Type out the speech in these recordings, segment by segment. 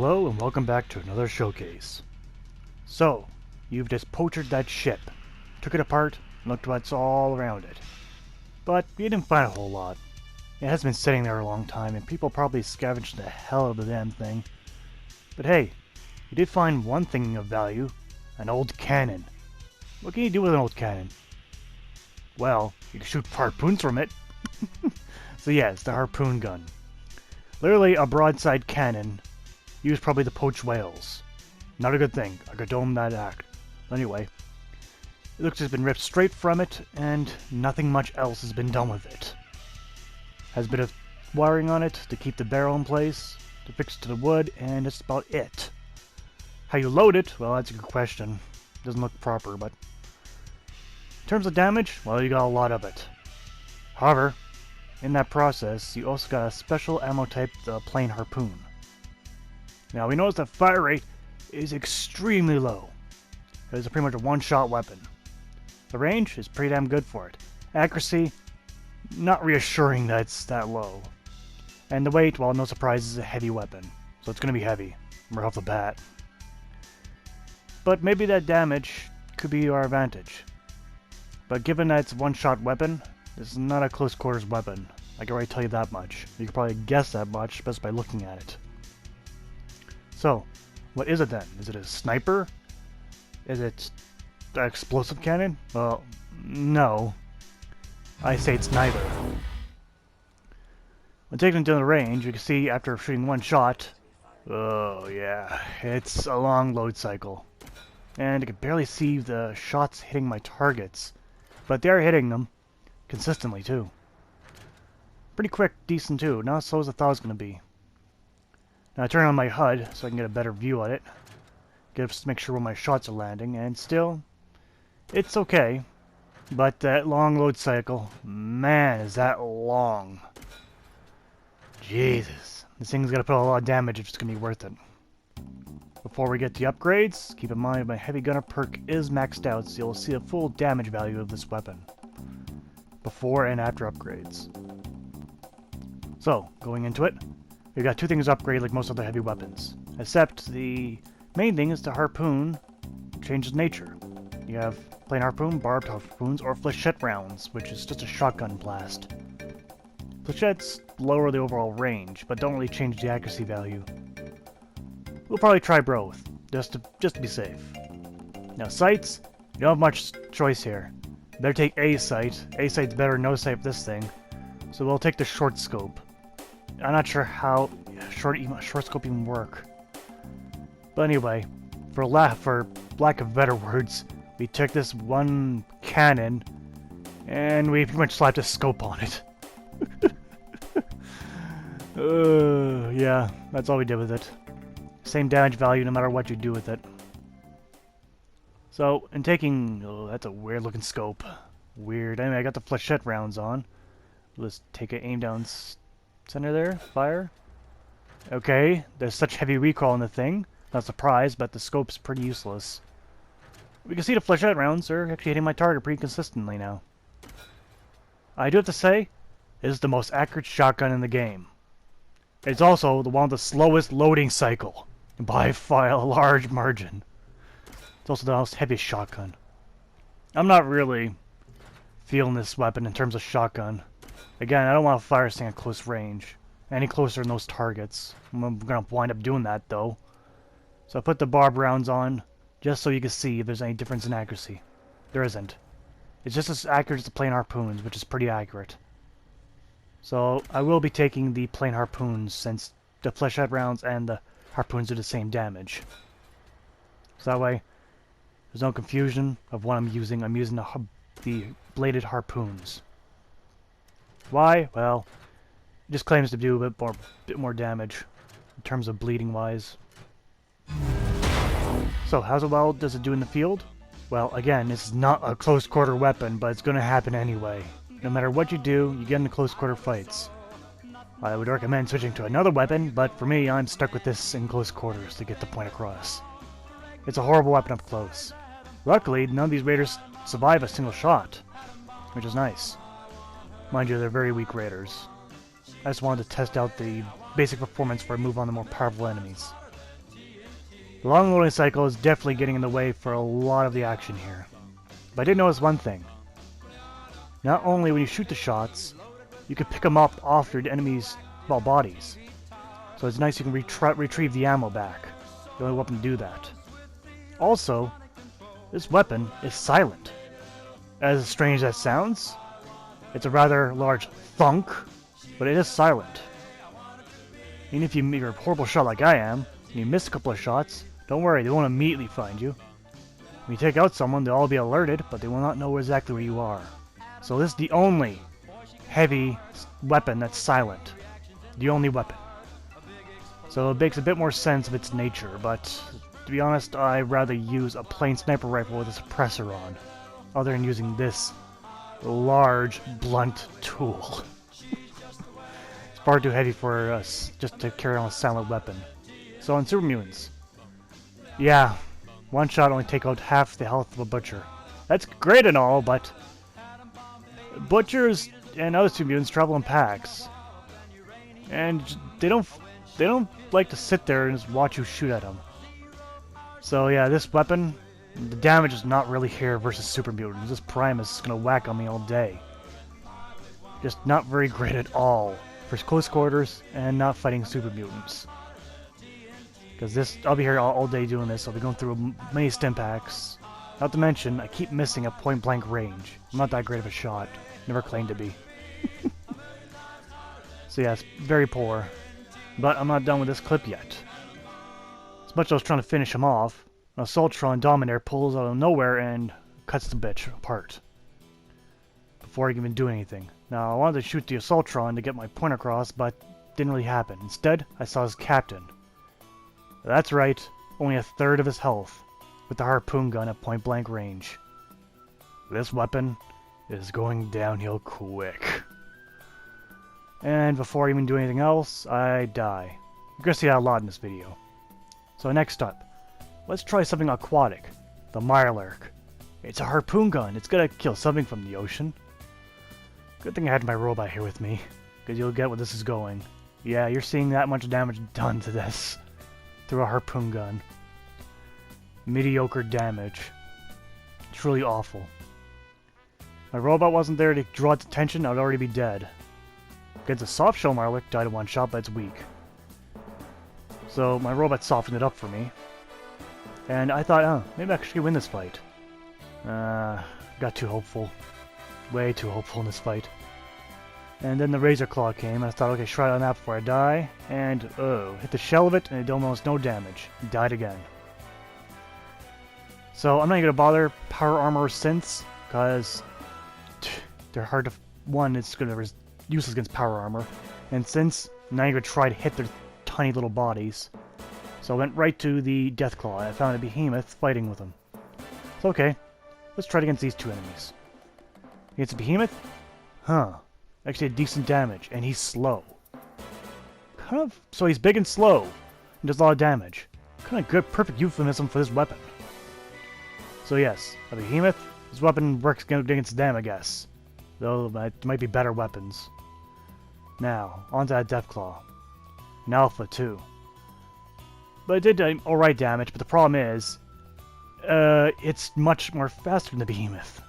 Hello and welcome back to another showcase. So, you've just poached that ship, took it apart, and looked what's all around it. But you didn't find a whole lot. It has been sitting there a long time and people probably scavenged the hell out of the damn thing. But hey, you did find one thing of value, an old cannon. What can you do with an old cannon? Well, you can shoot harpoons from it. So yeah, it's the harpoon gun. Literally a broadside cannon, used probably to poach whales. Not a good thing. I condone that act. Anyway, it looks has been ripped straight from it, and nothing much else has been done with it. Has a bit of wiring on it to keep the barrel in place, to fix to the wood, and that's about it. How you load it? Well, that's a good question. Doesn't look proper, but in terms of damage, well, you got a lot of it. However, in that process, you also got a special ammo type, the plain harpoon. Now, we notice the fire rate is extremely low. It is pretty much a one-shot weapon. The range is pretty damn good for it. Accuracy, not reassuring that it's that low. And the weight, well, no surprise, is a heavy weapon. So it's going to be heavy, right off the bat. But maybe that damage could be our advantage. But given that it's a one-shot weapon, this is not a close-quarters weapon. I can already tell you that much. You can probably guess that much just by looking at it. So, what is it then? Is it a sniper? Is it an explosive cannon? Well, no. I say it's neither. When taken into the range, you can see after shooting one shot, oh yeah, it's a long load cycle. And I can barely see the shots hitting my targets, but they are hitting them consistently too. Pretty quick, decent too, not as slow as I thought it was going to be. Now I turn on my HUD so I can get a better view on it. Just make sure where my shots are landing, and still, it's okay. But that long load cycle, man, is that long. Jesus, this thing's gonna put a lot of damage if it's gonna be worth it. Before we get to the upgrades, keep in mind my heavy gunner perk is maxed out, so you'll see the full damage value of this weapon before and after upgrades. So, going into it, we've got two things to upgrade like most other heavy weapons, except the main thing is the harpoon changes nature. You have plain harpoon, barbed harpoons, or flechette rounds, which is just a shotgun blast. Flechettes lower the overall range, but don't really change the accuracy value. We'll probably try both, just to be safe. Now sights, you don't have much choice here. Better take A sight. A sight's better than no sight for this thing. So we'll take the short scope. I'm not sure how short scope even work. But anyway, for lack of better words, we took this one cannon and we pretty much slapped a scope on it. Yeah, that's all we did with it. Same damage value no matter what you do with it. So, in taking... oh, that's a weird looking scope. Weird. Anyway, I got the flechette rounds on. Let's take an aim down center there. Fire. Okay, there's such heavy recoil in the thing. Not surprised, but the scope's pretty useless. We can see the flechette rounds are actually hitting my target pretty consistently now. I do have to say, it is the most accurate shotgun in the game. It's also the one with the slowest loading cycle, by far a large margin. It's also the most heaviest shotgun. I'm not really feeling this weapon in terms of shotgun. Again, I don't want to fire this thing at close range. Any closer than those targets. I'm going to wind up doing that though. So I put the barb rounds on, just so you can see if there's any difference in accuracy. There isn't. It's just as accurate as the plain harpoons, which is pretty accurate. So I will be taking the plain harpoons, since the flechette rounds and the harpoons do the same damage. So that way, there's no confusion of what I'm using. I'm using the bladed harpoons. Why? Well, it just claims to do a bit more damage in terms of bleeding wise. So how well does it do in the field? Well, again, this is not a close quarter weapon, but it's going to happen anyway. No matter what you do, you get into close quarter fights. I would recommend switching to another weapon, but for me, I'm stuck with this in close quarters to get the point across. It's a horrible weapon up close. Luckily, none of these raiders survive a single shot, which is nice. Mind you, they're very weak raiders. I just wanted to test out the basic performance before I move on to more powerful enemies. The long loading cycle is definitely getting in the way for a lot of the action here. But I did notice one thing. Not only when you shoot the shots, you can pick them up off your enemies' bodies. So it's nice you can retrieve the ammo back. The only weapon to do that. Also, this weapon is silent. As strange as that sounds, it's a rather large thunk, but it is silent. Even if you're a horrible shot like I am, and you miss a couple of shots, don't worry, they won't immediately find you. When you take out someone, they'll all be alerted, but they will not know exactly where you are. So this is the only heavy weapon that's silent. The only weapon. So it makes a bit more sense of its nature, but to be honest, I'd rather use a plain sniper rifle with a suppressor on, other than using this large, blunt tool. It's far too heavy for us just to carry on a silent weapon. So on super mutants, yeah, one shot only take out half the health of a butcher. That's great and all, but butchers and other super mutants travel in packs, and they don't like to sit there and just watch you shoot at them. So yeah, this weapon, the damage is not really here versus super mutants. This Primus is gonna whack on me all day. Just not very great at all for close quarters and not fighting super mutants. Because I'll be here all day doing this. I'll be going through many stim packs. Not to mention, I keep missing at point blank range. I'm not that great of a shot. Never claimed to be. So yeah, it's very poor. But I'm not done with this clip yet. As much as I was trying to finish him off, an Assaultron Dominator pulls out of nowhere and cuts the bitch apart. Before I can even do anything. Now, I wanted to shoot the Assaultron to get my point across, but didn't really happen. Instead, I saw his captain. That's right, only a third of his health, with the harpoon gun at point blank range. This weapon is going downhill quick. And before I even do anything else, I die. You're gonna see that a lot in this video. So next up, let's try something aquatic. The Mirelurk. It's a harpoon gun. It's gonna kill something from the ocean. Good thing I had my robot here with me, because you'll get where this is going. Yeah, you're seeing that much damage done to this through a harpoon gun. Mediocre damage. Truly awful. If my robot wasn't there to draw its attention, I'd already be dead. Against a soft shell Mirelurk, died in one shot, but it's weak. So my robot softened it up for me. And I thought, oh, maybe I could actually win this fight. Got too hopeful. Way too hopeful in this fight. And then the Razor Claw came, and I thought, okay, try on that before I die. And, hit the shell of it, and it did almost no damage. Died again. So I'm not going to bother Power Armor Synths, because they're hard to... One, it's going to useless against Power Armor. And since, now you're going to try to hit their tiny little bodies. So I went right to the Deathclaw, and I found a Behemoth fighting with them. So okay, let's try it against these two enemies. Against a Behemoth? Huh. Actually, decent damage, and he's slow. So he's big and slow, and does a lot of damage. Kind of good, perfect euphemism for this weapon. So yes, a Behemoth, this weapon works against them, I guess. Though it might be better weapons. Now, onto that Deathclaw. An Alpha, too. But it did alright damage, but the problem is, it's much more faster than the Behemoth.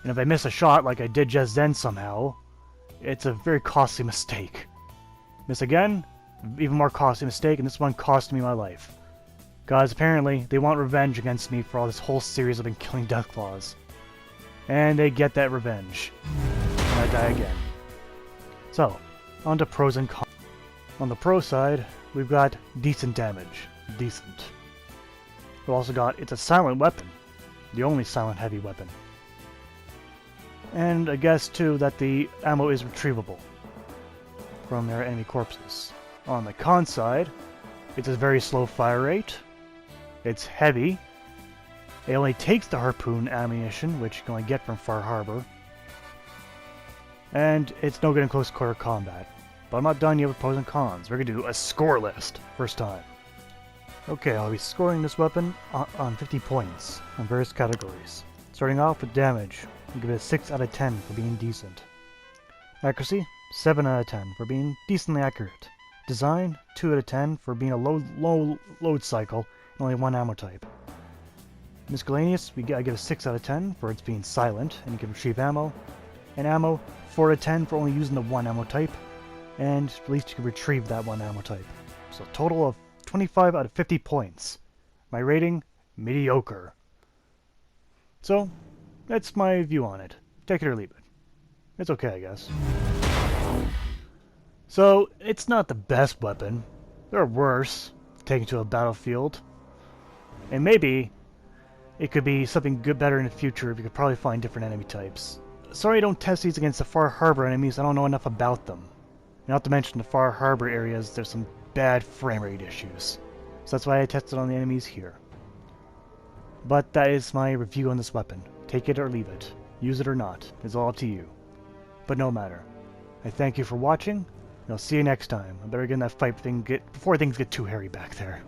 And if I miss a shot like I did just then somehow, it's a very costly mistake. Miss again, even more costly mistake, and this one cost me my life. Because apparently, they want revenge against me for all this whole series I've been killing Deathclaws. And they get that revenge. And I die again. So, on to pros and cons. On the pro side, we've got decent damage. Decent. We've also got, it's a silent weapon. The only silent heavy weapon. And I guess, too, that the ammo is retrievable from their enemy corpses. On the con side, it's a very slow fire rate. It's heavy. It only takes the harpoon ammunition, which you can only get from Far Harbor. And it's no good in close quarter combat. But I'm not done yet with pros and cons. We're going to do a score list, first time. Okay, I'll be scoring this weapon on 50 points on various categories. Starting off with damage, I'll give it a 6 out of 10 for being decent. Accuracy, 7 out of 10 for being decently accurate. Design, 2 out of 10 for being a low load cycle only one ammo type. Miscellaneous, I give a 6 out of 10 for its being silent, and you can retrieve ammo. And ammo, 4 out of 10 for only using the one ammo type, and at least you can retrieve that one ammo type. So a total of 25 out of 50 points. My rating, mediocre. So, that's my view on it. Take it or leave it. It's okay, I guess. So, it's not the best weapon. There are worse, taken to a battlefield. And maybe it could be something good, better in the future if you could probably find different enemy types. Sorry I don't test these against the Far Harbor enemies, I don't know enough about them. Not to mention the Far Harbor areas, there's some bad frame rate issues. So that's why I tested on the enemies here. But that is my review on this weapon. Take it or leave it. Use it or not. It's all up to you. But no matter. I thank you for watching, and I'll see you next time. I better get in that fight before things get too hairy back there.